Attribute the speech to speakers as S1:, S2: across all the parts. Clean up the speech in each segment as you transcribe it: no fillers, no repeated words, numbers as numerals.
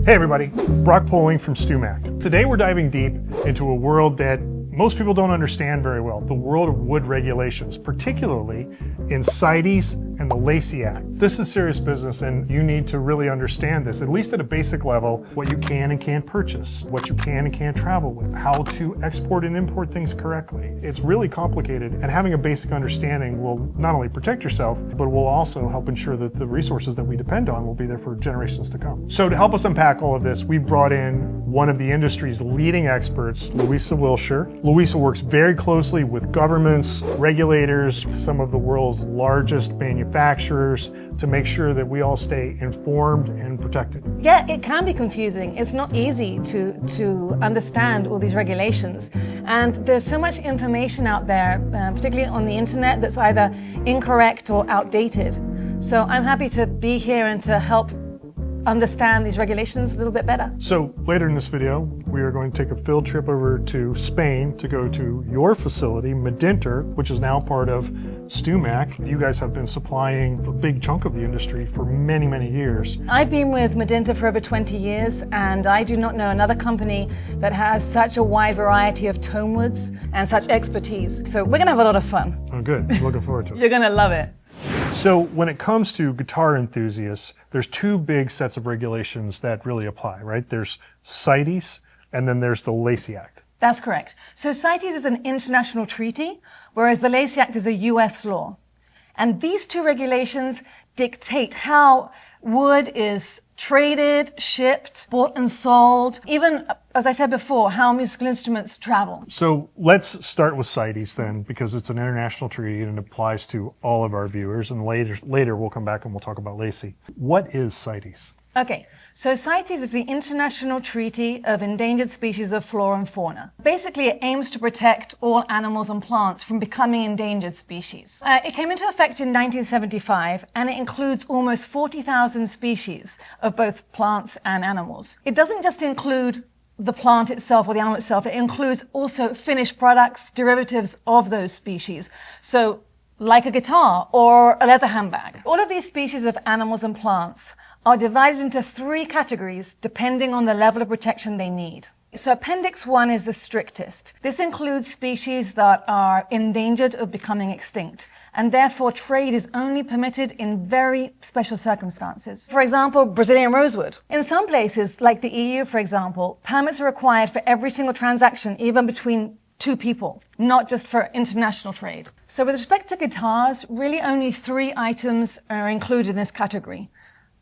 S1: Hey everybody, Brock Poling from StewMac. Today we're diving deep into a world that most people don't understand very well, the world of wood regulations, particularly in CITES and the Lacey Act. This is serious business and you need to really understand this, at least at a basic level, what you can and can't purchase, what you can and can't travel with, how to export and import things correctly. It's really complicated, and having a basic understanding will not only protect yourself, but will also help ensure that the resources that we depend on will be there for generations to come. So to help us unpack all of this, we brought in one of the industry's leading experts, Luisa Willsher. Luisa works very closely with governments, regulators, some of the world's largest manufacturers to make sure that we all stay informed and protected.
S2: Yeah, it can be confusing. It's not easy to understand all these regulations. And there's so much information out there, particularly on the internet, that's either incorrect or outdated. So I'm happy to be here and to help understand these regulations a little bit better.
S1: So later in this video, we are going to take a field trip over to Spain to go to your facility, Madinter, which is now part of StewMac. You guys have been supplying a big chunk of the industry for many, many years.
S2: I've been with Madinter for over 20 years, and I do not know another company that has such a wide variety of tonewoods and such expertise. So we're gonna have a lot of fun.
S1: Oh, good. I'm looking forward to it.
S2: You're gonna love it.
S1: So when it comes to guitar enthusiasts, there's two big sets of regulations that really apply, right? There's CITES, and then there's the Lacey Act.
S2: That's correct. So CITES is an international treaty, whereas the Lacey Act is a US law. And these two regulations dictate how wood is traded, shipped, bought and sold, even, as I said before, how musical instruments travel.
S1: So let's start with CITES then, because it's an international treaty and it applies to all of our viewers. And later we'll come back and we'll talk about Lacey. What is CITES?
S2: Okay, so CITES is the International Treaty of Endangered Species of Flora and Fauna. Basically, it aims to protect all animals and plants from becoming endangered species. It came into effect in 1975, and it includes almost 40,000 species of both plants and animals. It doesn't just include the plant itself or the animal itself, it includes also finished products, derivatives of those species. So, like a guitar or a leather handbag. All of these species of animals and plants are divided into three categories depending on the level of protection they need. So Appendix 1 is the strictest. This includes species that are endangered of becoming extinct, and therefore trade is only permitted in very special circumstances. For example, Brazilian rosewood. In some places, like the EU for example, permits are required for every single transaction, even between two people, not just for international trade. So with respect to guitars, really only three items are included in this category.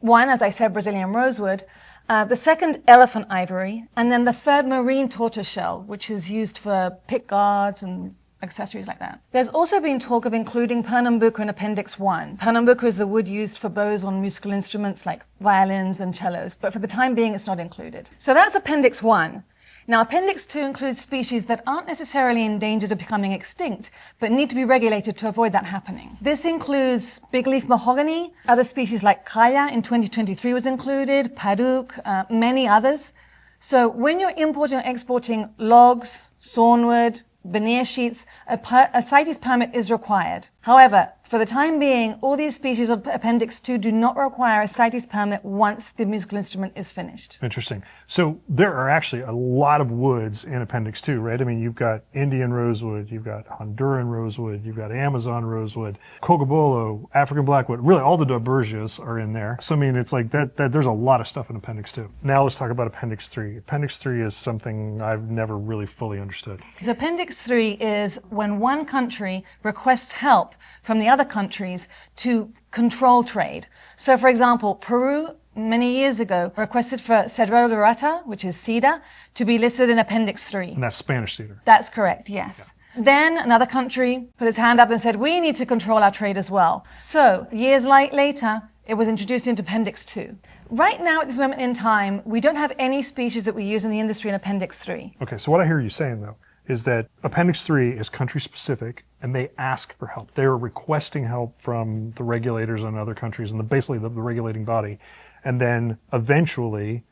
S2: One, as I said, Brazilian rosewood, the second, elephant ivory, and then the third, marine tortoiseshell, which is used for pick guards and accessories like that. There's also been talk of including Pernambuco in Appendix 1. Pernambuco is the wood used for bows on musical instruments like violins and cellos, but for the time being it's not included. So that's Appendix 1. Now, Appendix 2 includes species that aren't necessarily endangered of becoming extinct, but need to be regulated to avoid that happening. This includes big leaf mahogany, other species like kaya in 2023 was included, paduk, many others. So when you're importing or exporting logs, sawnwood, veneer sheets, a CITES permit is required. However, for the time being, all these species of Appendix 2 do not require a CITES permit once the musical instrument is finished.
S1: Interesting. So there are actually a lot of woods in Appendix 2, right? I mean, you've got Indian rosewood, you've got Honduran rosewood, you've got Amazon rosewood, cocobolo, African blackwood, really all the Daubergias are in there. So I mean, it's like that there's a lot of stuff in Appendix 2. Now let's talk about Appendix 3. Appendix 3 is something I've never really fully understood.
S2: So Appendix 3 is when one country requests help from the other countries to control trade. So for example, Peru many years ago requested for Cedro de Rata, which is cedar, to be listed in Appendix 3.
S1: And that's Spanish cedar.
S2: That's correct, yes. Yeah. Then another country put his hand up and said, we need to control our trade as well. So years later, it was introduced into Appendix 2. Right now, at this moment in time, we don't have any species that we use in the industry in Appendix 3.
S1: Okay, so what I hear you saying though, is that Appendix 3 is country specific and they ask for help. They are requesting help from the regulators in other countries and basically the regulating body. And then eventually,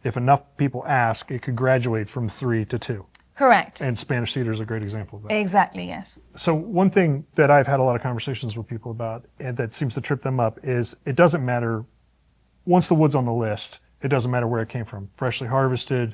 S1: if enough people ask, it could graduate from 3 to 2.
S2: Correct.
S1: And Spanish cedar is a great example of that.
S2: Exactly, yes.
S1: So one thing that I've had a lot of conversations with people about and that seems to trip them up is it doesn't matter, once the wood's on the list, It doesn't matter where it came from. Freshly harvested,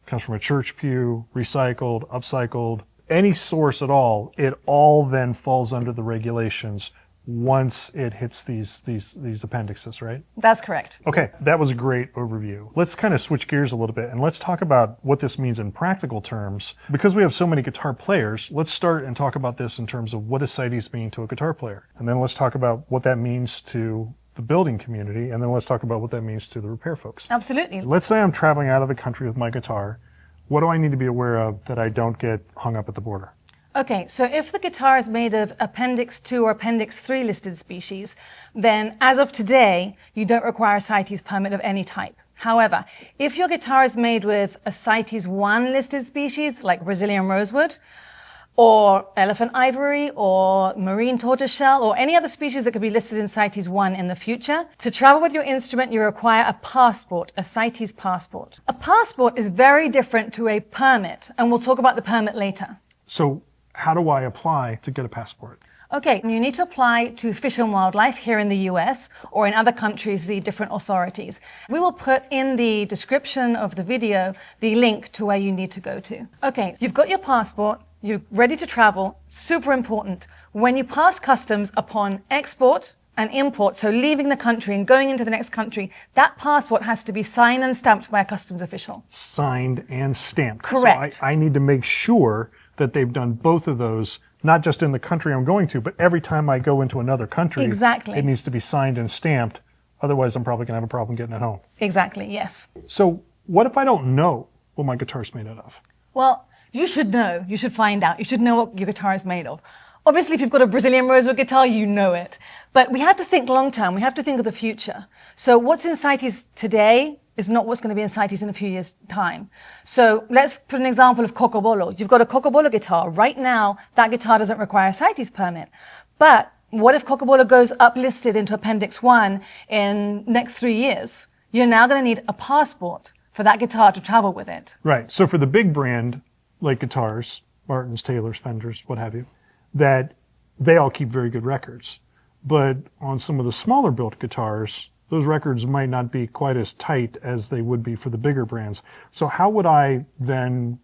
S1: comes from a church pew, recycled, upcycled, any source at all, it all then falls under the regulations once it hits these appendixes, right?
S2: That's correct.
S1: Okay, that was a great overview. Let's kind of switch gears a little bit and let's talk about what this means in practical terms. Because we have so many guitar players, let's start and talk about this in terms of what does CITES mean to a guitar player? And then let's talk about what that means to the building community, and then let's talk about what that means to the repair folks.
S2: Absolutely.
S1: Let's say I'm traveling out of the country with my guitar. What do I need to be aware of that I don't get hung up at the border?
S2: Okay, so if the guitar is made of Appendix 2 or Appendix 3 listed species, then as of today, you don't require a CITES permit of any type. However, if your guitar is made with a CITES 1 listed species, like Brazilian rosewood, or elephant ivory, or marine tortoiseshell, or any other species that could be listed in CITES 1 in the future, to travel with your instrument, you require a passport, a CITES passport. A passport is very different to a permit, and we'll talk about the permit later.
S1: So how do I apply to get a passport?
S2: Okay, you need to apply to Fish and Wildlife here in the US or in other countries, the different authorities. We will put in the description of the video the link to where you need to go to. Okay, you've got your passport, you're ready to travel, super important. When you pass customs upon export and import, so leaving the country and going into the next country, that passport has to be signed and stamped by a customs official.
S1: Signed and stamped.
S2: Correct.
S1: So I need to make sure that they've done both of those, not just in the country I'm going to, but every time I go into another country,
S2: Exactly.
S1: It needs to be signed and stamped. Otherwise, I'm probably going to have a problem getting it home.
S2: Exactly, yes.
S1: So what if I don't know what my guitar's made out of?
S2: Well, you should know. You should find out. You should know what your guitar is made of. Obviously, if you've got a Brazilian rosewood guitar, you know it. But we have to think long term. We have to think of the future. So what's in CITES today is not what's going to be in CITES in a few years' time. So let's put an example of Cocobolo. You've got a Cocobolo guitar. Right now, that guitar doesn't require a CITES permit. But what if Cocobolo goes uplisted into Appendix 1 in next 3 years? You're now going to need a passport for that guitar to travel with it.
S1: Right. So for the big brand, like guitars, Martins, Taylors, Fenders, what have you, that they all keep very good records. But on some of the smaller built guitars, those records might not be quite as tight as they would be for the bigger brands. So how would I then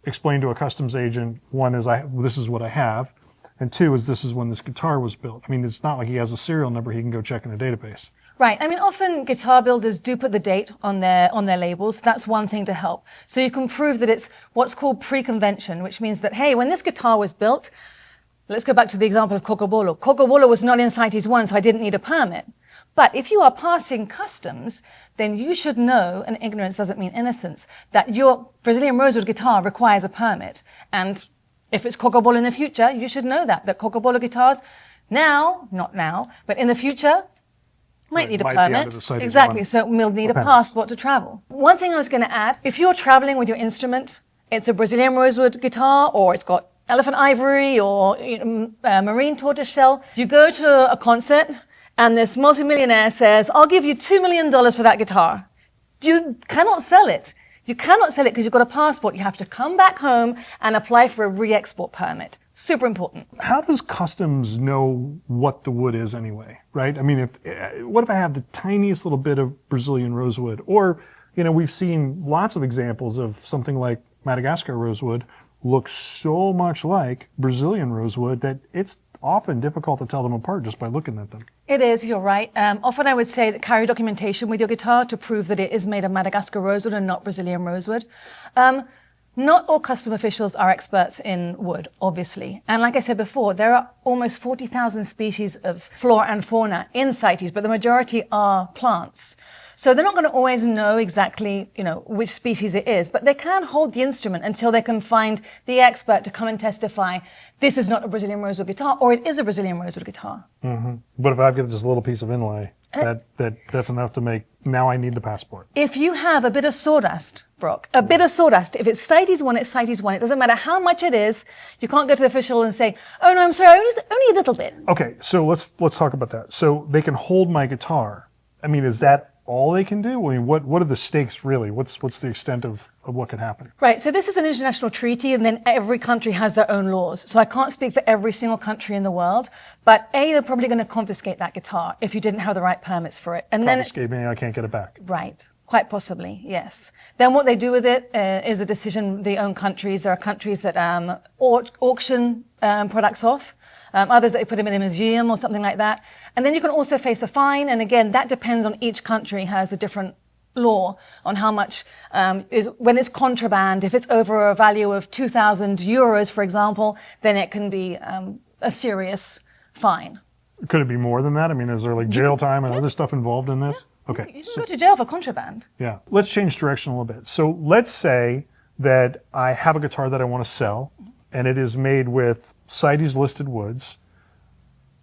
S1: explain to a customs agent, one is this is what I have, and two is this is when this guitar was built? I mean, it's not like he has a serial number he can go check in a database.
S2: Right. I mean, often guitar builders do put the date on their labels. That's one thing to help. So you can prove that it's what's called pre-convention, which means that, hey, when this guitar was built, let's go back to the example of Cocobolo. Cocobolo was not in CITES 1, so I didn't need a permit. But if you are passing customs, then you should know, and ignorance doesn't mean innocence, that your Brazilian rosewood guitar requires a permit. And if it's Cocobolo in the future, you should know that Cocobolo guitars now, not now, but in the future, might need a permit. Exactly, so we'll need a passport to travel. One thing I was going to add, if you're traveling with your instrument, it's a Brazilian rosewood guitar, or it's got elephant ivory or marine tortoiseshell, you go to a concert and this multimillionaire says, I'll give you $2 million for that guitar. You cannot sell it. You cannot sell it because you've got a passport. You have to come back home and apply for a re-export permit. Super important.
S1: How does customs know what the wood is anyway, right? I mean, what if I have the tiniest little bit of Brazilian rosewood? Or, we've seen lots of examples of something like Madagascar rosewood looks so much like Brazilian rosewood that it's often difficult to tell them apart just by looking at them.
S2: It is, you're right. Often I would say that carry documentation with your guitar to prove that it is made of Madagascar rosewood and not Brazilian rosewood. Not all custom officials are experts in wood, obviously. And like I said before, there are almost 40,000 species of flora and fauna in CITES, but the majority are plants. So they're not going to always know exactly, which species it is, but they can hold the instrument until they can find the expert to come and testify, this is not a Brazilian rosewood guitar, or it is a Brazilian rosewood guitar.
S1: Mm-hmm. But if I've got this little piece of inlay, that's enough to make, now I need the passport. If
S2: you have a bit of sawdust, Brock, a bit of sawdust, if it's CITES 1, it's CITES 1. It doesn't matter how much it is. You can't go to the official and say, oh no, I'm sorry, only a little bit.
S1: Okay, so let's talk about that. So they can hold my guitar. I mean, is that all they can do? I mean, what are the stakes really? What's the extent of what can happen?
S2: Right, so this is an international treaty, and then every country has their own laws. So I can't speak for every single country in the world, but they're probably going to confiscate that guitar if you didn't have the right permits for it. And
S1: confiscate meaning I can't get it back.
S2: Right. Quite possibly, yes. Then what they do with it is a decision they own countries. There are countries that auction products off, others that they put them in a museum or something like that. And then you can also face a fine. And again, that depends on each country has a different law on how much when it's contraband. If it's over a value of 2,000 euros, for example, then it can be a serious fine.
S1: Could it be more than that? I mean, is there like jail time and other stuff involved in this? Okay.
S2: You can go to jail for contraband.
S1: Yeah. Let's change direction a little bit. So let's say that I have a guitar that I want to sell, and it is made with CITES listed woods.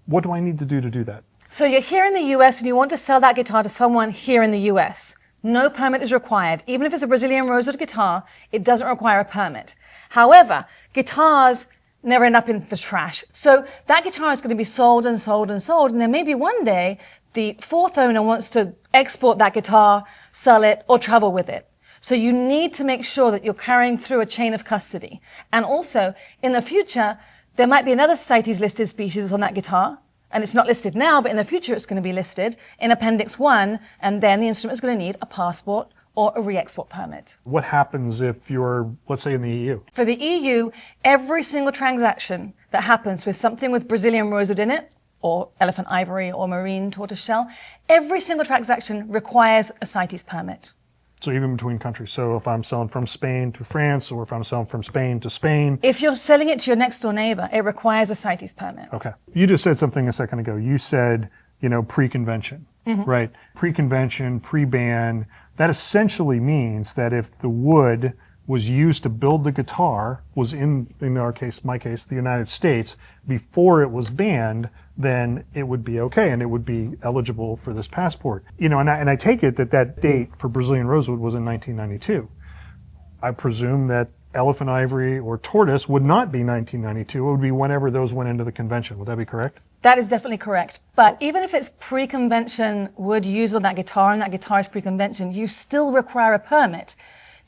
S1: What do I need to do that?
S2: So you're here in the US and you want to sell that guitar to someone here in the US. No permit is required. Even if it's a Brazilian rosewood guitar, it doesn't require a permit. However, guitars never end up in the trash. So that guitar is going to be sold and sold and sold, and then maybe one day the fourth owner wants to export that guitar, sell it, or travel with it. So you need to make sure that you're carrying through a chain of custody. And also, in the future, there might be another CITES listed species on that guitar, and it's not listed now, but in the future it's going to be listed in Appendix 1, and then the instrument is going to need a passport or a re-export permit.
S1: What happens if you're, let's say, in the EU?
S2: For the EU, every single transaction that happens with something with Brazilian rosewood in it, or elephant ivory, or marine tortoiseshell, every single transaction requires a CITES permit.
S1: So even between countries. So if I'm selling from Spain to France, or if I'm selling from Spain to Spain.
S2: If you're selling it to your next door neighbor, it requires a CITES permit.
S1: Okay. You just said something a second ago. You said, pre-convention, right? Pre-convention, pre-ban. That essentially means that if the wood was used to build the guitar, was in our case, my case, the United States, before it was banned, then it would be okay and it would be eligible for this passport. And I take it that date for Brazilian rosewood was in 1992. I presume that elephant ivory or tortoise would not be 1992. It would be whenever those went into the convention. Would that be correct?
S2: That is definitely correct. But even if it's pre-convention wood used on that guitar and that guitar is pre-convention, you still require a permit.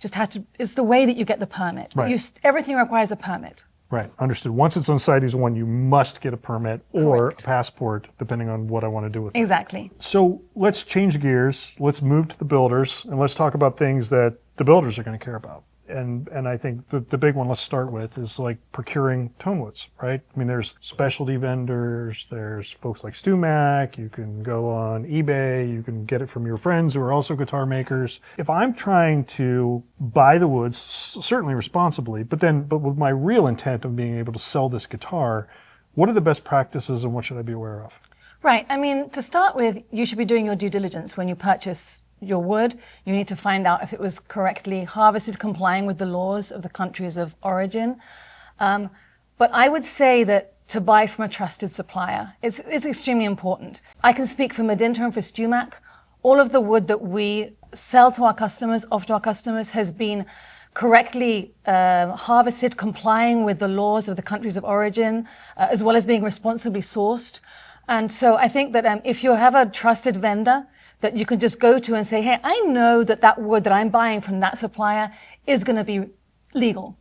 S2: It's the way that you get the permit.
S1: Right.
S2: Everything requires a permit.
S1: Right, understood. Once it's on CITES 1, you must get a permit or
S2: Correct.
S1: a passport, depending on what I want to do with it.
S2: Exactly.
S1: So let's change gears. Let's move to the builders, and let's talk about things that the builders are going to care about. And I think the big one, let's start with, is like procuring tonewoods, right? I mean, there's specialty vendors, there's folks like StewMac, you can go on eBay, you can get it from your friends who are also guitar makers. If I'm trying to buy the woods, certainly responsibly, but with my real intent of being able to sell this guitar, what are the best practices and what should I be aware of?
S2: Right. I mean, to start with, you should be doing your due diligence when you purchase your wood. You need to find out if it was correctly harvested, complying with the laws of the countries of origin. But I would say that to buy from a trusted supplier, it's extremely important. I can speak for Madinter and for StewMac. All of the wood that we sell to our customers, offer to our customers, has been correctly harvested, complying with the laws of the countries of origin, as well as being responsibly sourced. And so I think that if you have a trusted vendor that you can just go to and say, hey, I know that wood that I'm buying from that supplier is going to be legal.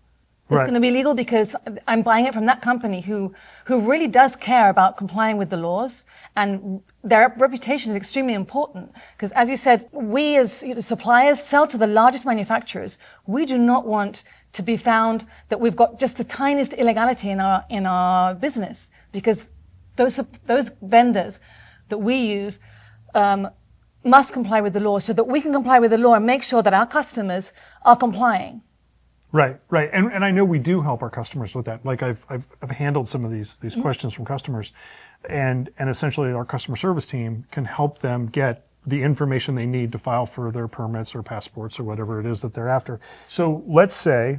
S2: It's
S1: Right.
S2: going to be legal because I'm buying it from that company who really does care about complying with the laws, and their reputation is extremely important. Because as you said, we as suppliers sell to the largest manufacturers. We do not want to be found that we've got just the tiniest illegality in our business, because those vendors that we use must comply with the law, so that we can comply with the law and make sure that our customers are complying.
S1: Right. And I know we do help our customers with that. Like I've handled some of these questions from customers, and essentially our customer service team can help them get the information they need to file for their permits or passports or whatever it is that they're after. So let's say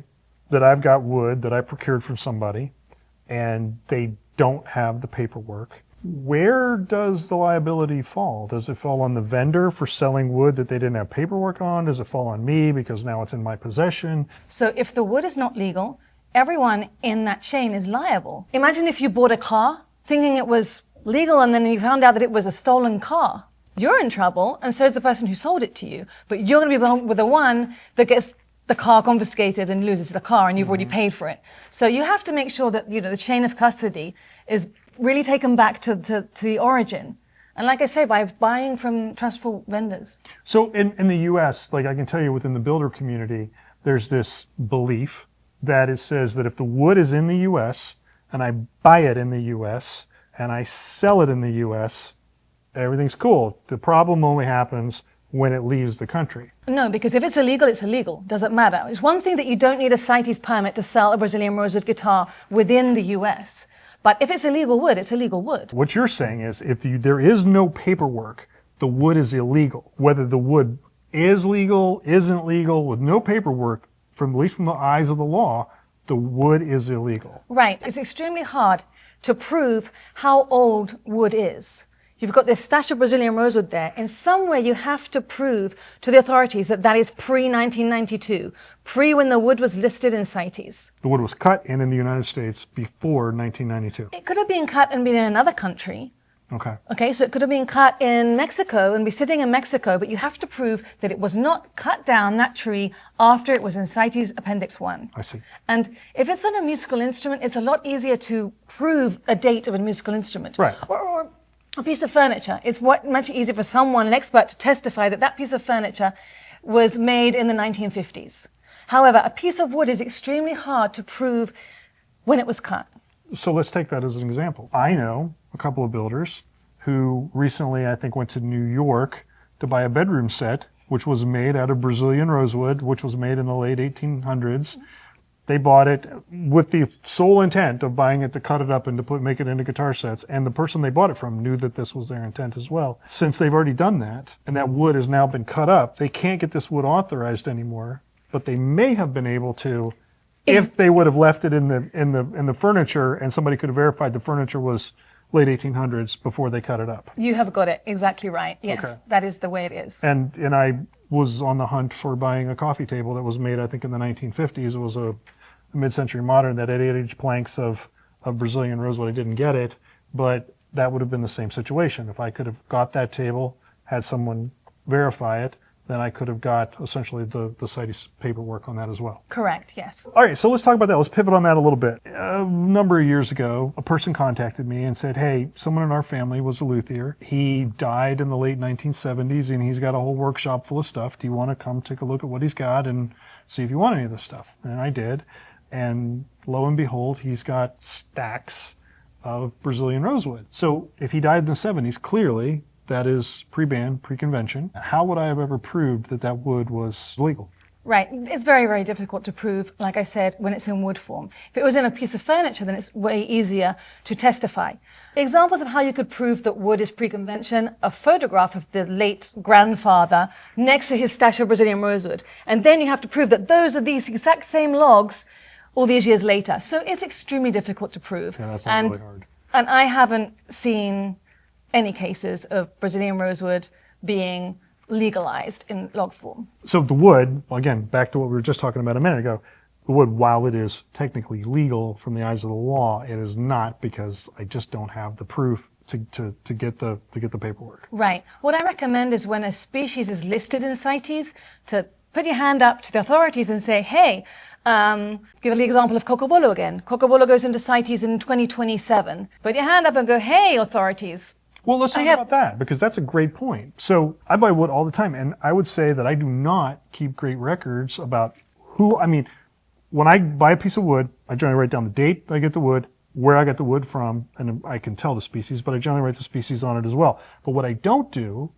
S1: that I've got wood that I procured from somebody and they don't have the paperwork. Where does the liability fall? Does it fall on the vendor for selling wood that they didn't have paperwork on? Does it fall on me because now it's in my possession?
S2: So if the wood is not legal, everyone in that chain is liable. Imagine if you bought a car thinking it was legal and then you found out that it was a stolen car. You're in trouble, and so is the person who sold it to you. But you're going to be with the one that gets the car confiscated and loses the car, and you've already paid for it. So you have to make sure that the chain of custody is really taken back to the origin. And like I say, by buying from trustful vendors.
S1: So in the U.S., like I can tell you within the builder community, there's this belief that it says that if the wood is in the U.S. and I buy it in the U.S. and I sell it in the U.S., everything's cool. The problem only happens when it leaves the country.
S2: No, because if it's illegal, it's illegal. Doesn't matter. It's one thing that you don't need a CITES permit to sell a Brazilian rosewood guitar within the US. But if it's illegal wood, it's illegal wood.
S1: What you're saying is there is no paperwork, the wood is illegal. Whether the wood is legal, isn't legal, with no paperwork, at least from the eyes of the law, the wood is illegal.
S2: Right. It's extremely hard to prove how old wood is. You've got this stash of Brazilian rosewood there. In some way, you have to prove to the authorities that that is pre-1992, pre when the wood was listed in CITES.
S1: The wood was cut in the United States before 1992.
S2: It could have been cut and been in another country.
S1: Okay.
S2: Okay, so it could have been cut in Mexico and be sitting in Mexico, but you have to prove that it was not cut down, that tree, after it was in CITES Appendix 1.
S1: I see.
S2: And if it's on a musical instrument, it's a lot easier to prove a date of a musical instrument.
S1: Right.
S2: Or a piece of furniture. It's much easier for someone, an expert, to testify that that piece of furniture was made in the 1950s. However, a piece of wood is extremely hard to prove when it was cut.
S1: So let's take that as an example. I know a couple of builders who recently, I think, went to New York to buy a bedroom set, which was made out of Brazilian rosewood, which was made in the late 1800s. They bought it with the sole intent of buying it to cut it up and to make it into guitar sets. And the person they bought it from knew that this was their intent as well. Since they've already done that, and that wood has now been cut up, they can't get this wood authorized anymore. But they may have been able to if they would have left it in the furniture, and somebody could have verified the furniture was late 1800s before they cut it up.
S2: You have got it exactly right. Yes,
S1: Okay.
S2: That is the way it is.
S1: And I was on the hunt for buying a coffee table that was made, I think, in the 1950s. It was a mid-century modern that had 8-inch planks of Brazilian rosewood. I didn't get it, but that would have been the same situation. If I could have got that table, had someone verify it, then I could have got essentially the CITES paperwork on that as well.
S2: Correct, yes.
S1: All right, so let's talk about that. Let's pivot on that a little bit. A number of years ago, a person contacted me and said, hey, someone in our family was a luthier. He died in the late 1970s, and he's got a whole workshop full of stuff. Do you want to come take a look at what he's got and see if you want any of this stuff? And I did. And lo and behold, he's got stacks of Brazilian rosewood. So if he died in the 70s, clearly that is pre-ban, pre-convention. How would I have ever proved that that wood was legal?
S2: Right. It's very, very difficult to prove, like I said, when it's in wood form. If it was in a piece of furniture, then it's way easier to testify. Examples of how you could prove that wood is pre-convention: a photograph of the late grandfather next to his stash of Brazilian rosewood. And then you have to prove that those are these exact same logs all these years later. So it's extremely difficult to prove.
S1: Yeah, that's not really hard.
S2: And I haven't seen any cases of Brazilian rosewood being legalized in log form.
S1: So the wood, well, again, back to what we were just talking about a minute ago, the wood, while it is technically legal from the eyes of the law, it is not, because I just don't have the proof to get the paperwork.
S2: Right. What I recommend is when a species is listed in CITES, to put your hand up to the authorities and say, hey, give the example of cocobolo again. Cocobolo goes into CITES in 2027. Put your hand up and go, hey, authorities.
S1: Well, let's talk about that, because that's a great point. So I buy wood all the time, and I would say that I do not keep great records about when I buy a piece of wood, I generally write down the date I get the wood, where I got the wood from, and I can tell the species, but I generally write the species on it as well. But what I don't do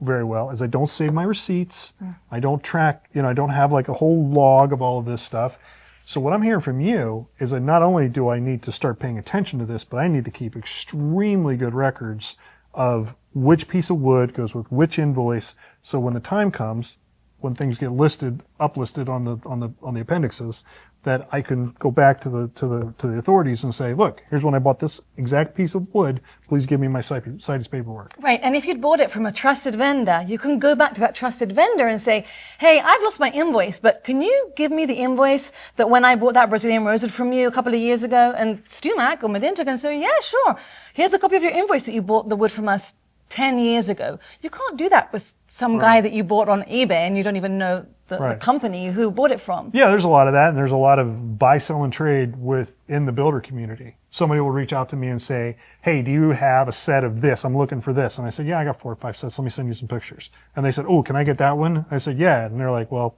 S1: very well is I don't save my receipts. I don't track, I don't have like a whole log of all of this stuff. So what I'm hearing from you is that not only do I need to start paying attention to this, but I need to keep extremely good records of which piece of wood goes with which invoice. So when the time comes, when things get uplisted on the appendixes, that I can go back to the authorities and say, look, here's when I bought this exact piece of wood. Please give me my CITES paperwork.
S2: Right, and if you'd bought it from a trusted vendor, you can go back to that trusted vendor and say, hey, I've lost my invoice, but can you give me the invoice that when I bought that Brazilian rosewood from you a couple of years ago? And StewMac or Madinter can say, yeah, sure. Here's a copy of your invoice that you bought the wood from us 10 years ago. You can't do that with some guy that you bought on eBay and you don't even know the company who bought it from.
S1: Yeah, there's a lot of that, and there's a lot of buy, sell, and trade within the builder community. Somebody will reach out to me and say, hey, do you have a set of this? I'm looking for this. And I said, yeah, I got 4 or 5 sets. Let me send you some pictures. And they said, oh, can I get that one? I said, yeah. And they're like, well,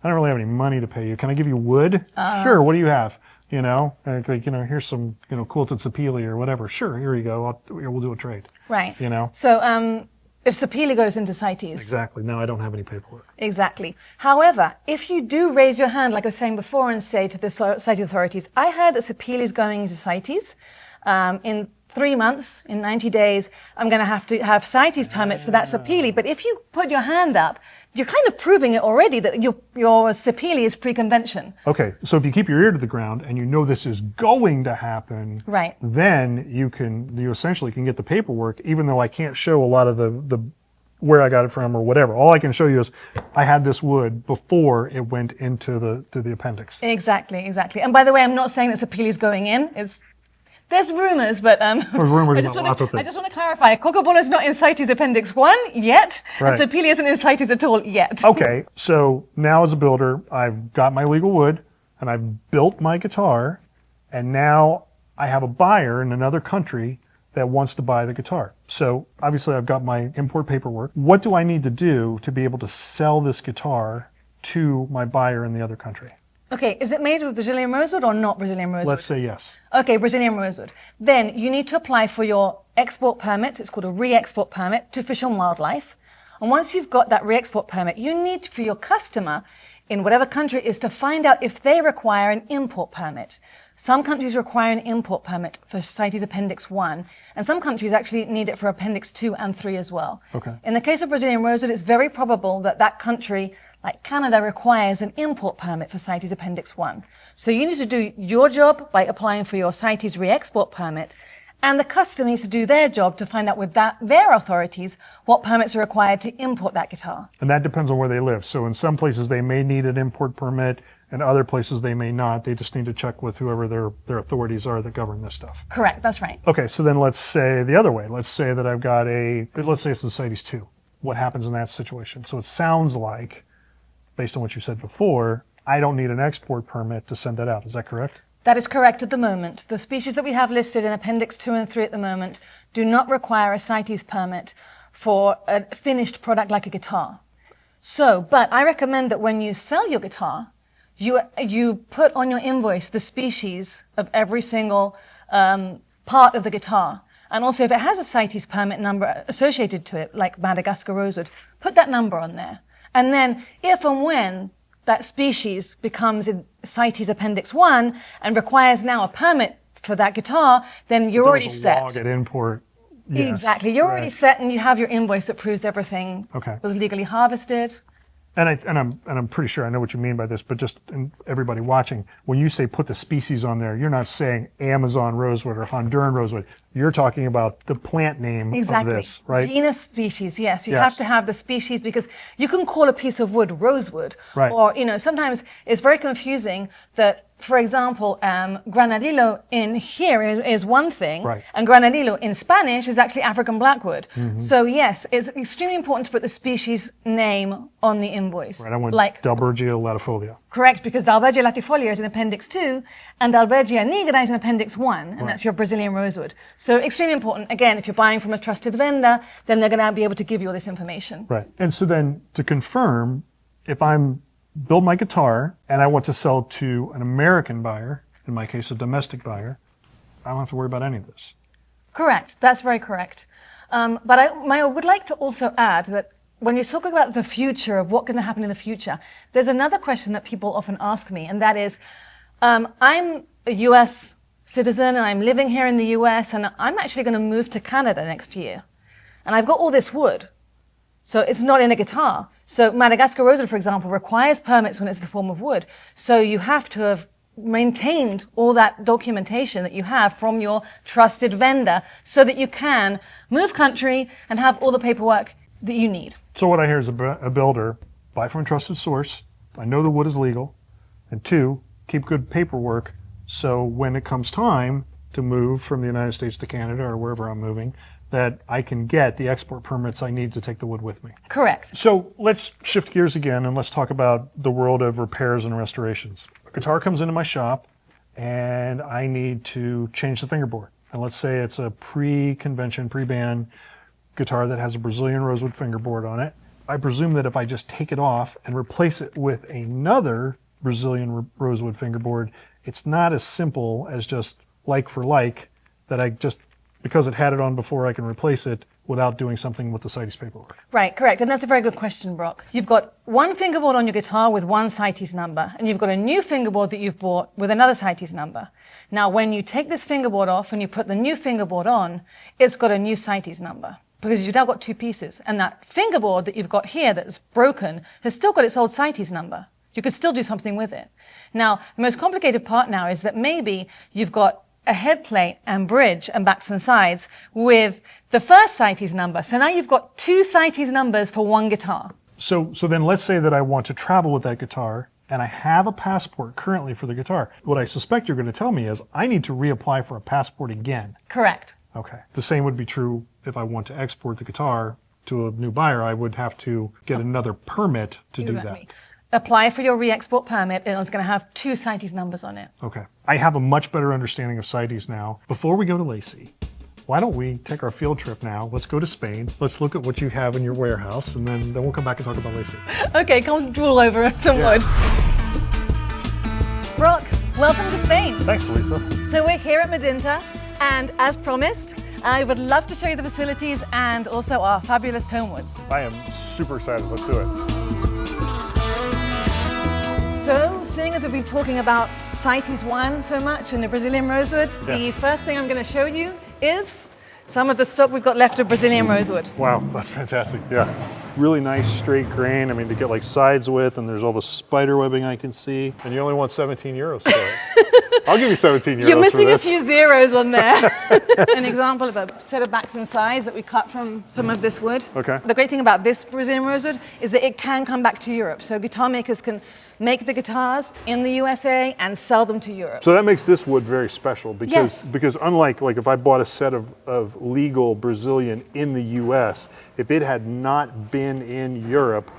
S1: I don't really have any money to pay you. Can I give you wood? Sure. What do you have? You know, and like, here's some, quilted sapele or whatever. Sure, here you go. We'll do a trade.
S2: Right.
S1: So
S2: if sapele goes into CITES.
S1: Exactly. No, I don't have any paperwork.
S2: Exactly. However, if you do raise your hand, like I was saying before, and say to the CITES authorities, I heard that sapele is going into CITES. In 3 months, in 90 days, I'm going to have CITES permits for that sapele. But if you put your hand up, you're kind of proving it already that your sapele is pre-convention.
S1: Okay, so if you keep your ear to the ground and you know this is going to happen,
S2: right,
S1: then you essentially can get the paperwork, even though I can't show a lot of the where I got it from or whatever. All I can show you is I had this wood before it went into the appendix.
S2: Exactly. And by the way, I'm not saying that sapele is going in. There's rumors, but
S1: there's rumors about lots of things.
S2: I just want to clarify, Cocobolo is not in CITES Appendix 1 yet, and sapele isn't in CITES at all yet.
S1: Okay, so now as a builder, I've got my legal wood, and I've built my guitar, and now I have a buyer in another country that wants to buy the guitar. So obviously I've got my import paperwork. What do I need to do to be able to sell this guitar to my buyer in the other country?
S2: Okay, is it made with Brazilian rosewood or not Brazilian rosewood?
S1: Let's say yes.
S2: Okay, Brazilian rosewood. Then you need to apply for your export permit. It's called a re-export permit to Fish and Wildlife. And once you've got that re-export permit, you need for your customer in whatever country it is to find out if they require an import permit. Some countries require an import permit for CITES Appendix 1, and some countries actually need it for Appendix 2 and 3 as well.
S1: Okay.
S2: In the case of Brazilian rosewood, it's very probable that that country, like Canada, requires an import permit for CITES Appendix 1. So you need to do your job by applying for your CITES re-export permit, and the customer needs to do their job to find out with their authorities what permits are required to import that guitar.
S1: And that depends on where they live. So in some places they may need an import permit, and other places they may not. They just need to check with whoever their authorities are that govern this stuff.
S2: Correct, that's right.
S1: Okay, so then let's say the other way. Let's say that I've got let's say it's the CITES 2. What happens in that situation? So it sounds like, based on what you said before, I don't need an export permit to send that out. Is that correct?
S2: That is correct at the moment. The species that we have listed in Appendix 2 and 3 at the moment do not require a CITES permit for a finished product like a guitar. But I recommend that when you sell your guitar, you put on your invoice the species of every single part of the guitar. And also if it has a CITES permit number associated to it, like Madagascar rosewood, put that number on there. And then if and when that species becomes in CITES Appendix 1 and requires now a permit for that guitar, then you're already set.
S1: Log at import. Yes,
S2: exactly. You're already set, and you have your invoice that proves everything was legally harvested.
S1: And I'm pretty sure I know what you mean by this, but just everybody watching, when you say put the species on there, you're not saying Amazon rosewood or Honduran rosewood. You're talking about the plant name of this, right?
S2: Genus, species, yes. You have to have the species, because you can call a piece of wood rosewood.
S1: Right.
S2: Or, sometimes it's very confusing that, for example, granadillo in here is one thing,
S1: right,
S2: and granadillo in Spanish is actually African blackwood.
S1: Mm-hmm.
S2: So yes, it's extremely important to put the species name on the invoice.
S1: Right, I want Dalbergia latifolia. Correct,
S2: because Dalbergia latifolia is in Appendix 2, and Dalbergia nigra is in Appendix 1, and that's your Brazilian rosewood. So extremely important. Again, if you're buying from a trusted vendor, then they're going to be able to give you all this information.
S1: Right. And so then to confirm, if I'm build my guitar and I want to sell to an American buyer, in my case a domestic buyer, I don't have to worry about any of this.
S2: Correct. That's very correct. But I would like to also add that when you're talking about the future of what's going to happen in the future, there's another question that people often ask me, and that is, I'm a U.S. citizen and I'm living here in the U.S. and I'm actually going to move to Canada next year. And I've got all this wood. So it's not in a guitar. So Madagascar rosewood, for example, requires permits when it's the form of wood. So you have to have maintained all that documentation that you have from your trusted vendor so that you can move country and have all the paperwork that you need.
S1: So what I hear is a builder, buy from a trusted source. I know the wood is legal. And 2, keep good paperwork so when it comes time to move from the United States to Canada or wherever I'm moving, that I can get the export permits I need to take the wood with me.
S2: Correct.
S1: So let's shift gears again and let's talk about the world of repairs and restorations. A guitar comes into my shop and I need to change the fingerboard. And let's say it's a pre-convention, pre-band guitar that has a Brazilian rosewood fingerboard on it. I presume that if I just take it off and replace it with another Brazilian rosewood fingerboard, it's not as simple as just like for like, that I just, because it had it on before, I can replace it without doing something with the CITES paperwork.
S2: Right, correct. And that's a very good question, Brock. You've got one fingerboard on your guitar with one CITES number, and you've got a new fingerboard that you've bought with another CITES number. Now, when you take this fingerboard off and you put the new fingerboard on, it's got a new CITES number, because you've now got two pieces. And that fingerboard that you've got here that's broken has still got its old CITES number. You could still do something with it. Now, the most complicated part now is that maybe you've got a head plate and bridge and backs and sides with the first CITES number. So now you've got two CITES numbers for one guitar.
S1: So then let's say that I want to travel with that guitar and I have a passport currently for the guitar. What I suspect you're going to tell me is I need to reapply for a passport again.
S2: Correct.
S1: Okay. The same would be true if I want to export the guitar to a new buyer. I would have to get another permit to do that.
S2: Apply for your re-export permit, and it's going to have two CITES numbers on it.
S1: Okay. I have a much better understanding of CITES now. Before we go to Lacey, why don't we take our field trip now? Let's go to Spain. Let's look at what you have in your warehouse, and then we'll come back and talk about Lacey.
S2: Okay, come drool over some wood. Brock, welcome to Spain.
S1: Thanks, Luisa.
S2: So we're here at Madinter, and as promised, I would love to show you the facilities and also our fabulous Tonewoods.
S1: I am super excited. Let's do it.
S2: So, seeing as we've been talking about CITES 1 so much and the Brazilian rosewood, the first thing I'm going to show you is some of the stock we've got left of Brazilian rosewood.
S1: Wow, that's fantastic. Yeah. Really nice straight grain. I mean, to get like sides with, and there's all the spider webbing I can see. And you only want 17 euros for it. I'll give you 17 euros.
S2: You're missing
S1: for
S2: a
S1: this.
S2: few zeros on there. An example of a set of backs and sides that we cut from some of this wood.
S1: Okay.
S2: The great thing about this Brazilian rosewood is that it can come back to Europe. So guitar makers can make the guitars in the USA and sell them to Europe.
S1: So that makes this wood very special because
S2: Yes.
S1: because unlike like if I bought a set of legal Brazilian in the US, if it had not been in Europe,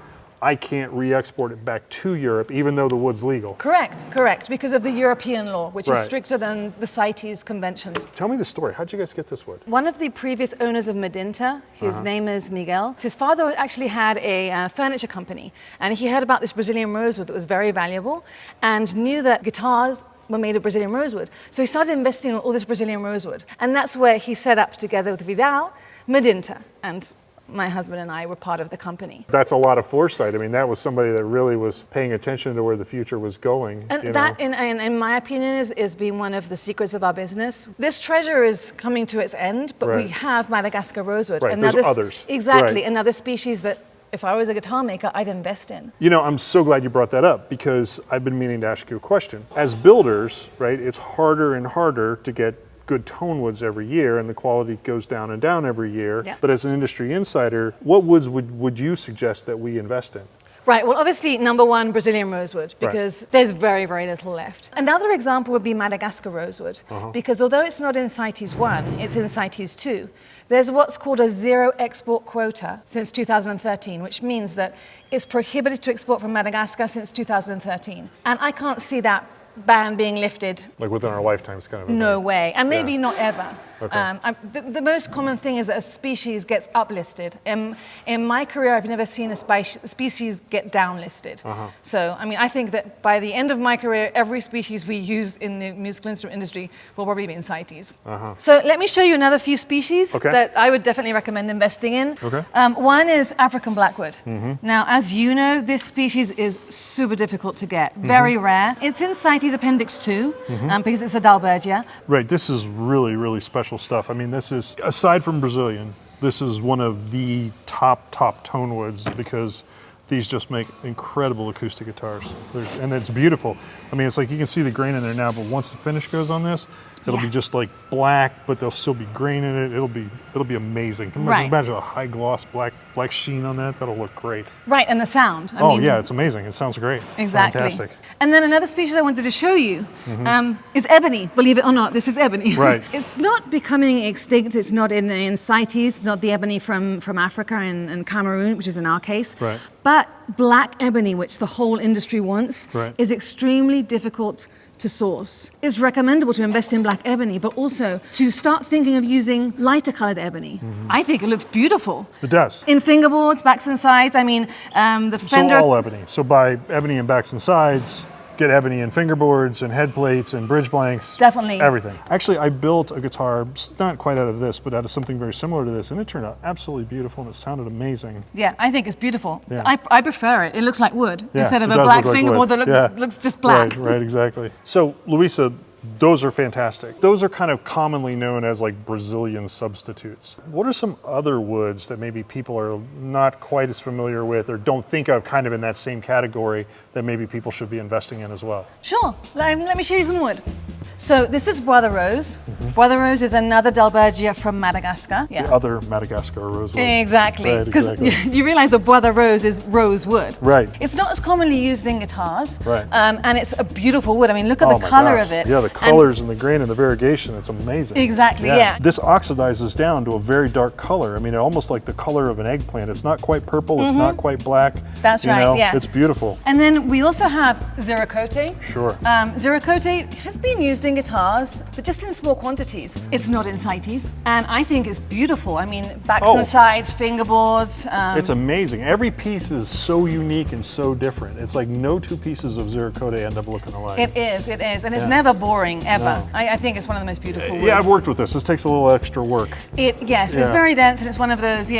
S1: I can't re-export it back to Europe, even though the wood's legal.
S2: Correct, because of the European law, which is
S1: Right.
S2: stricter than the CITES convention.
S1: Tell me the story. How'd you guys get this wood?
S2: One of the previous owners of Madinter, his name is Miguel. His father actually had a furniture company, and he heard about this Brazilian rosewood that was very valuable and knew that guitars were made of Brazilian rosewood. So he started investing in all this Brazilian rosewood. And that's where he set up, together with Vidal, Madinter. And my husband and I were part of the company.
S1: That's a lot of foresight. I mean, that was somebody that really was paying attention to where the future was going.
S2: And
S1: you
S2: that,
S1: know?
S2: in my opinion, is being one of the secrets of our business. This treasure is coming to its end, but we
S1: Right.
S2: have Madagascar rosewood.
S1: Right, there's others.
S2: Exactly,
S1: Right.
S2: another species that if I was a guitar maker, I'd invest in.
S1: You know, I'm so glad you brought that up because I've been meaning to ask you a question. As builders, right, it's harder and harder to get good Tonewoods every year, and the quality goes down and down every year.
S2: Yeah.
S1: But as an industry insider, what woods would you suggest that we invest in?
S2: Right, well, obviously, number one, Brazilian rosewood, because there's very, very little left. Another example would be Madagascar rosewood, because although it's not in CITES 1, it's in CITES 2, there's what's called a zero export quota since 2013, which means that it's prohibited to export from Madagascar since 2013. And I can't see that ban being lifted.
S1: Like within our lifetimes, kind of.
S2: No way, and maybe not ever.
S1: Okay.
S2: The most common thing is that a species gets uplisted. In my career, I've never seen a species get downlisted. So, I mean, I think that by the end of my career, every species we use in the musical instrument industry will probably be in CITES. So let me show you another few species that I would definitely recommend investing in.
S1: Okay.
S2: One is African blackwood. Now, as you know, this species is super difficult to get, very rare. It's in CITES Appendix 2 because it's a Dalbergia.
S1: Right, this is really, really special stuff. I mean, this is, aside from Brazilian, this is one of the top Tonewoods because these just make incredible acoustic guitars. And it's beautiful. I mean, it's like you can see the grain in there now, but once the finish goes on this, It'll be just like black, but there'll still be grain in it. It'll be amazing. Can you just imagine a high gloss black sheen on that? That'll look great.
S2: Right, and the sound. I mean,
S1: yeah, it's amazing. It sounds great.
S2: Exactly.
S1: Fantastic.
S2: And then another species I wanted to show you is ebony. Believe it or not, this is ebony.
S1: Right.
S2: It's not becoming extinct. It's not in CITES, not the ebony from Africa and Cameroon, which is in our case.
S1: Right.
S2: But black ebony, which the whole industry wants, is extremely difficult to source. It's recommendable to invest in black ebony, but also to start thinking of using lighter colored ebony. I think it looks beautiful.
S1: It does.
S2: In fingerboards, backs and sides. I mean, the fender.
S1: So all ebony. So buy ebony in backs and sides, get ebony in fingerboards and head plates and bridge blanks.
S2: Definitely.
S1: Everything. Actually, I built a guitar, not quite out of this, but out of something very similar to this, and it turned out absolutely beautiful and it sounded amazing.
S2: Yeah, I think it's beautiful.
S1: Yeah.
S2: I prefer it. It looks like wood instead of
S1: it
S2: a
S1: does
S2: black
S1: look like
S2: fingerboard
S1: wood.
S2: that looks just black.
S1: Right, exactly. So, Luisa, those are fantastic. Those are kind of commonly known as like Brazilian substitutes. What are some other woods that maybe people are not quite as familiar with or don't think of kind of in that same category that maybe people should be investing in as well?
S2: Sure. Let me show you some wood. So this is Brother Rose. Brother Rose is another Dalbergia from Madagascar. Yeah.
S1: The other Madagascar rosewood.
S2: Exactly.
S1: Because
S2: you realize that Brother Rose is rosewood.
S1: Right.
S2: It's not as commonly used in guitars.
S1: Right.
S2: And it's a beautiful wood. I mean, look at the color of it.
S1: Yeah, the colors and the grain and the variegation, it's amazing.
S2: Exactly, yeah.
S1: This oxidizes down to a very dark color. I mean, almost like the color of an eggplant. It's not quite purple, it's not quite black.
S2: That's right, yeah.
S1: It's beautiful.
S2: And then we also have Zeracote.
S1: Sure.
S2: Zeracote has been used in guitars, but just in small quantities. It's not in CITES, and I think it's beautiful. I mean, backs and sides, fingerboards.
S1: It's amazing. Every piece is so unique and so different. It's like no two pieces of Zeracote end up looking alike.
S2: It is, and it's never boring, ever.
S1: No.
S2: I think it's one of the most beautiful woods.
S1: Yeah, I've worked with this. This takes a little extra work.
S2: Yes, it's very dense, and it's one of those,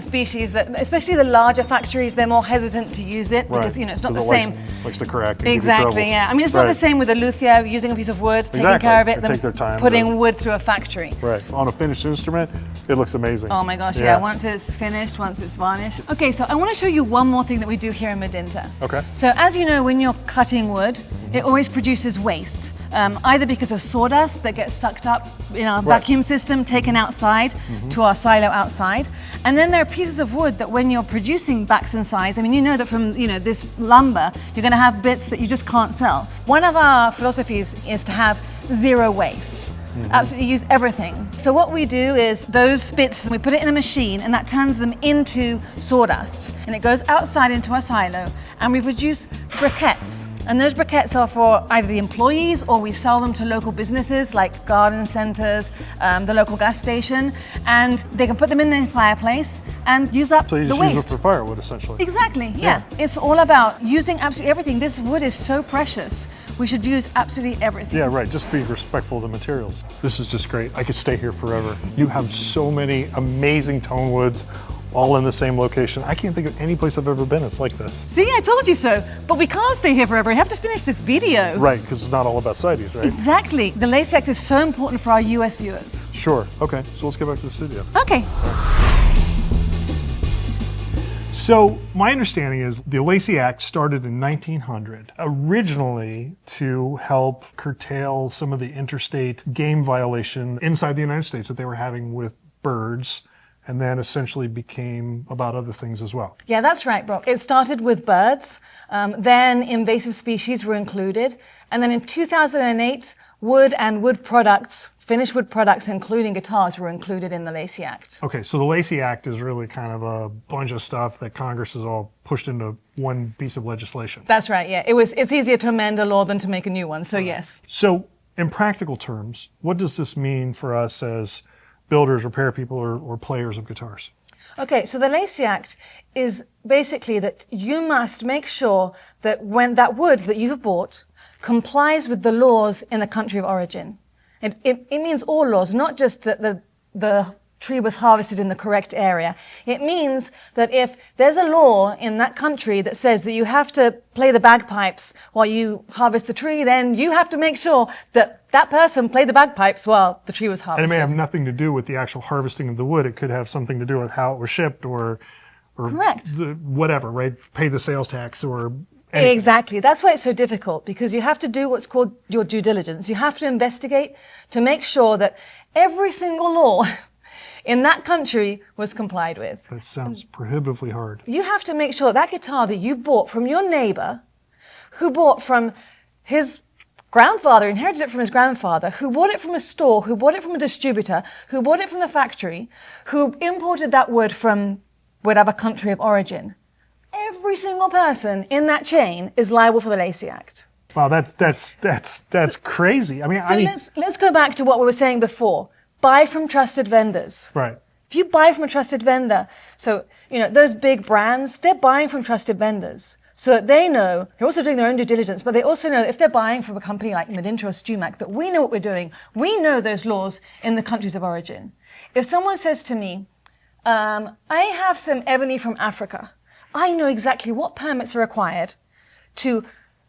S2: species that, especially the larger factories, they're more hesitant to use it because, it's not the same.
S1: Likes to crack. And
S2: Exactly, yeah. I mean, it's not the same with a luthier using a piece of wood, taking care of it,
S1: They take their time
S2: putting wood through a factory.
S1: Right. On a finished instrument, it looks amazing.
S2: Oh my gosh, yeah. Once it's finished, once it's varnished. Okay, so I want to show you one more thing that we do here in Madinter.
S1: Okay.
S2: So as you know, when you're cutting wood, it always produces waste, either because of sawdust that gets sucked up in our vacuum system, taken outside to our silo outside. And then there are pieces of wood that when you're producing backs and sides, I mean, you know that from this lumber, you're going to have bits that you just can't sell. One of our philosophies is to have zero waste. Absolutely use everything. So what we do is those bits, we put it in a machine and that turns them into sawdust. And it goes outside into our silo and we produce briquettes. And those briquettes are for either the employees or we sell them to local businesses like garden centers, the local gas station, and they can put them in their fireplace and use up the waste.
S1: So you just use it for firewood essentially.
S2: Exactly, yeah. It's all about using absolutely everything. This wood is so precious. We should use absolutely everything.
S1: Yeah, right. Just be respectful of the materials. This is just great. I could stay here forever. You have so many amazing tone woods all in the same location. I can't think of any place I've ever been that's like this.
S2: See, I told you so. But we can't stay here forever. We have to finish this video.
S1: Right, because it's not all about CITES, right?
S2: Exactly. The Lacey Act is so important for our US viewers.
S1: Sure. Okay, so let's get back to the studio.
S2: Okay.
S1: So my understanding is the Lacey Act started in 1900, originally to help curtail some of the interstate game violation inside the United States that they were having with birds, and then essentially became about other things as well.
S2: Yeah, that's right, Brock. It started with birds, then invasive species were included, and then in 2008, wood and wood products, finished wood products, including guitars, were included in the Lacey Act.
S1: Okay, so the Lacey Act is really kind of a bunch of stuff that Congress has all pushed into one piece of legislation.
S2: That's right, yeah. It's easier to amend a law than to make a new one, so yes.
S1: So in practical terms, what does this mean for us as builders, repair people, or players of guitars?
S2: Okay, so the Lacey Act is basically that you must make sure that when that wood that you have bought complies with the laws in the country of origin. It means all laws, not just that the tree was harvested in the correct area. It means that if there's a law in that country that says that you have to play the bagpipes while you harvest the tree, then you have to make sure that that person played the bagpipes while the tree was harvested.
S1: And it may have nothing to do with the actual harvesting of the wood. It could have something to do with how it was shipped or
S2: correct.
S1: Whatever, right? Pay the sales tax or anything.
S2: Exactly. That's why it's so difficult, because you have to do what's called your due diligence. You have to investigate to make sure that every single law in that country was complied with.
S1: That sounds prohibitively hard.
S2: You have to make sure that guitar that you bought from your neighbor, who bought from his grandfather, inherited it from his grandfather, who bought it from a store, who bought it from a distributor, who bought it from the factory, who imported that wood from whatever country of origin. Every single person in that chain is liable for the Lacey Act.
S1: Wow, that's crazy. I mean,
S2: Let's go back to what we were saying before. Buy from trusted vendors.
S1: right.
S2: If you buy from a trusted vendor, so, those big brands, they're buying from trusted vendors. So that they know, they're also doing their own due diligence, but they also know that if they're buying from a company like Madinter or StewMac, that we know what we're doing. We know those laws in the countries of origin. If someone says to me, I have some ebony from Africa, I know exactly what permits are required to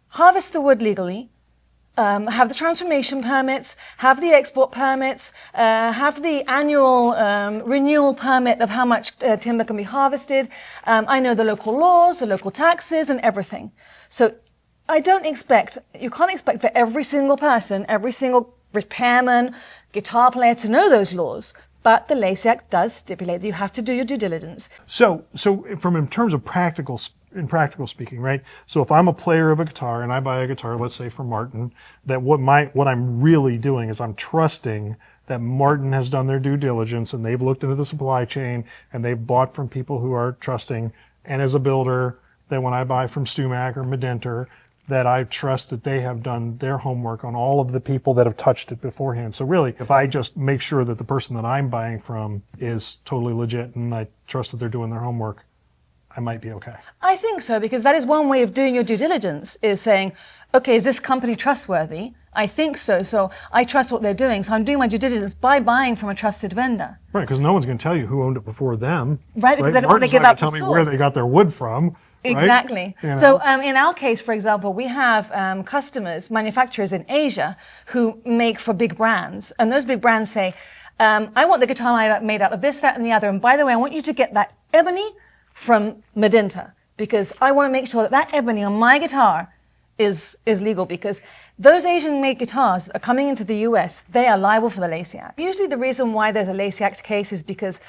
S2: harvest the wood legally, have the transformation permits, have the export permits, have the annual renewal permit of how much timber can be harvested. I know the local laws, the local taxes, and everything. So you can't expect for every single person, every single repairman, guitar player to know those laws. But the Lacey Act does stipulate that you have to do your due diligence.
S1: So in terms of practical speaking, right? So if I'm a player of a guitar and I buy a guitar, let's say from Martin, that what I'm really doing is I'm trusting that Martin has done their due diligence and they've looked into the supply chain and they've bought from people who are trusting. And as a builder, that when I buy from StewMac or Madinter, that I trust that they have done their homework on all of the people that have touched it beforehand. So really, if I just make sure that the person that I'm buying from is totally legit and I trust that they're doing their homework, I might be okay.
S2: I think so, because that is one way of doing your due diligence, is saying, okay, is this company trustworthy? I think so. So I trust what they're doing. So I'm doing my due diligence by buying from a trusted vendor.
S1: Right, because no one's going to tell you who owned it before them.
S2: Right, because they don't want to
S1: Martin's
S2: give
S1: not
S2: out
S1: gonna
S2: the
S1: tell me where
S2: source.
S1: they got their wood from.
S2: Exactly.
S1: Right?
S2: So in our case, for example, we have customers, manufacturers in Asia who make for big brands. And those big brands say, I want the guitar made out of this, that, and the other. And by the way, I want you to get that ebony from Madinter, because I want to make sure that that ebony on my guitar is legal, because those Asian-made guitars that are coming into the US, they are liable for the Lacey Act. Usually the reason why there's a Lacey Act case is because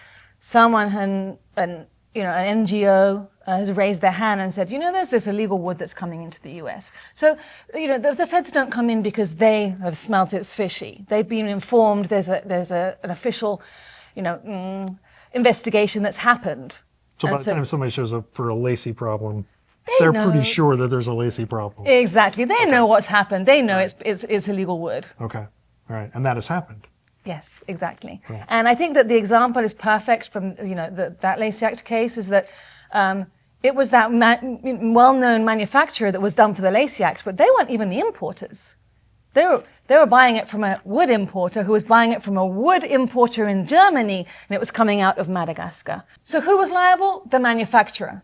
S2: someone, an NGO has raised their hand and said, there's this illegal wood that's coming into the US. So, the feds don't come in because they have smelt it's fishy. They've been informed there's an official, investigation that's happened.
S1: So by the time somebody shows up for a Lacey problem,
S2: They
S1: They're
S2: know.
S1: pretty sure that there's a Lacey problem.
S2: Exactly. They know what's happened. They know it's illegal wood.
S1: Okay. All right. And that has happened.
S2: Yes, exactly.
S1: Cool.
S2: And I think that the example is perfect from, that Lacey Act case is that it was that well-known manufacturer that was done for the Lacey Act, but they weren't even the importers. They were buying it from a wood importer who was buying it from a wood importer in Germany, and it was coming out of Madagascar. So who was liable? The manufacturer.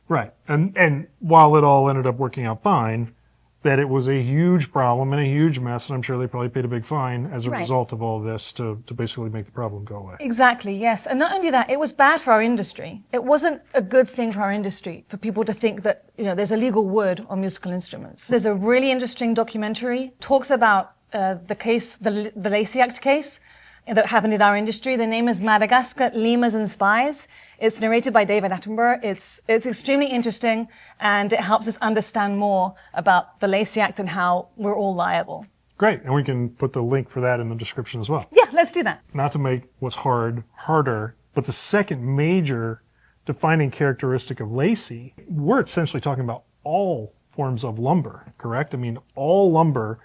S1: Right. And while it all ended up working out fine, that it was a huge problem and a huge mess, and I'm sure they probably paid a big fine as a
S2: Right.
S1: result of all this to basically make the problem go away.
S2: Exactly, yes. And not only that, it was bad for our industry. It wasn't a good thing for our industry for people to think that, there's illegal wood on musical instruments. There's a really interesting documentary, talks about the case, the Lacey Act case that happened in our industry. The name is Madagascar, Lemurs and Spies. It's narrated by David Attenborough. It's extremely interesting, and it helps us understand more about the Lacey Act and how we're all liable.
S1: Great. And we can put the link for that in the description as well.
S2: Yeah, let's do that.
S1: Not to make what's hard harder, but the second major defining characteristic of Lacey, we're essentially talking about all forms of lumber, correct? I mean, all lumber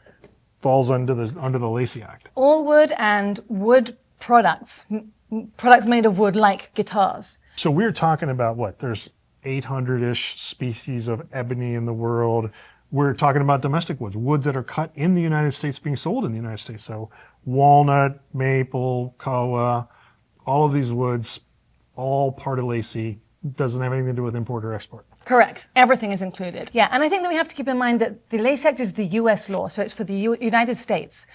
S1: falls under the Lacey Act.
S2: All wood and wood products, products made of wood like guitars.
S1: So we're talking about what? There's 800-ish species of ebony in the world. We're talking about domestic woods that are cut in the United States being sold in the United States. So walnut, maple, koa, all of these woods, all part of Lacey, doesn't have anything to do with import or export.
S2: Correct. Everything is included. Yeah, and I think that we have to keep in mind that the Lacey Act is the US law, so it's for the United States.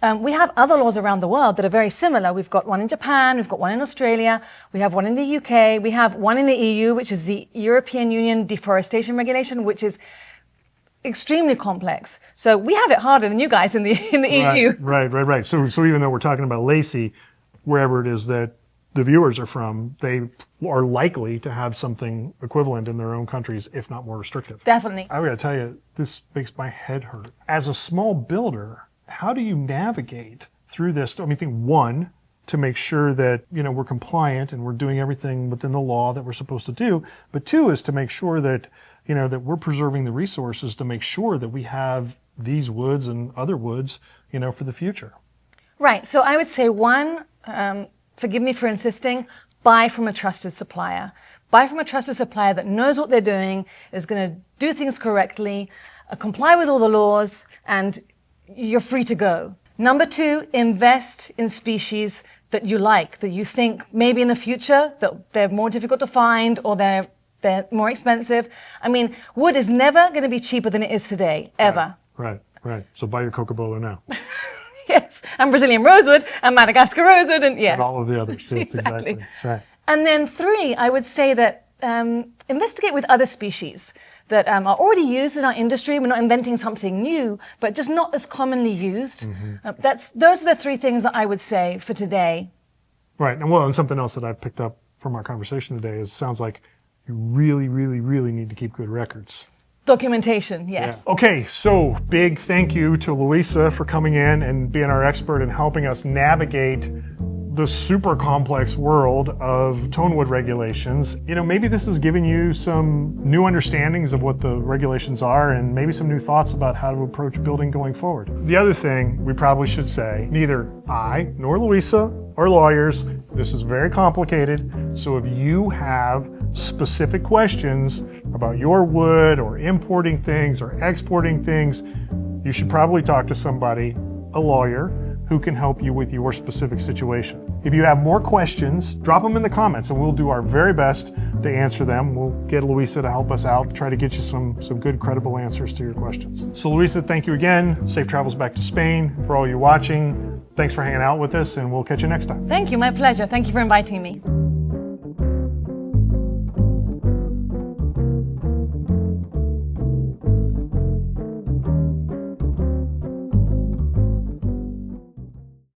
S2: We have other laws around the world that are very similar. We've got one in Japan, we've got one in Australia, we have one in the UK, we have one in the EU, which is the European Union Deforestation Regulation, which is extremely complex. So we have it harder than you guys in the EU.
S1: Right. So even though we're talking about Lacey, wherever it is that the viewers are from, they are likely to have something equivalent in their own countries, if not more restrictive.
S2: Definitely.
S1: I gotta tell you, this makes my head hurt. As a small builder, how do you navigate through this? I mean, I think one, to make sure that, we're compliant and we're doing everything within the law that we're supposed to do. But two is to make sure that, that we're preserving the resources to make sure that we have these woods and other woods, for the future.
S2: Right. So I would say one, forgive me for insisting, buy from a trusted supplier. Buy from a trusted supplier that knows what they're doing, is going to do things correctly, comply with all the laws, and you're free to go. Number two, invest in species that you like, that you think maybe in the future that they're more difficult to find or they're more expensive. I mean, wood is never going to be cheaper than it is today, ever.
S1: Right. So buy your Cocobolo now.
S2: Yes, and Brazilian rosewood, and Madagascar rosewood, and yes.
S1: And all of the others. Yes,
S2: Exactly.
S1: Right.
S2: And then three, I would say that investigate with other species that are already used in our industry. We're not inventing something new, but just not as commonly used. Those are the three things that I would say for today.
S1: Right, and something else that I've picked up from our conversation today is it sounds like you really, really, really need to keep good records.
S2: Documentation, yes.
S1: Yeah. Okay, so big thank you to Luisa for coming in and being our expert and helping us navigate the super complex world of tonewood regulations. Maybe this has given you some new understandings of what the regulations are and maybe some new thoughts about how to approach building going forward. The other thing we probably should say, neither I nor Luisa are lawyers. This is very complicated. So if you have specific questions about your wood or importing things or exporting things, you should probably talk to somebody, a lawyer, who can help you with your specific situation. If you have more questions, drop them in the comments and we'll do our very best to answer them. We'll get Luisa to help us out, try to get you some good, credible answers to your questions. So Luisa, thank you again. Safe travels back to Spain. For all you watching, thanks for hanging out with us and we'll catch you next time.
S2: Thank you, my pleasure. Thank you for inviting me.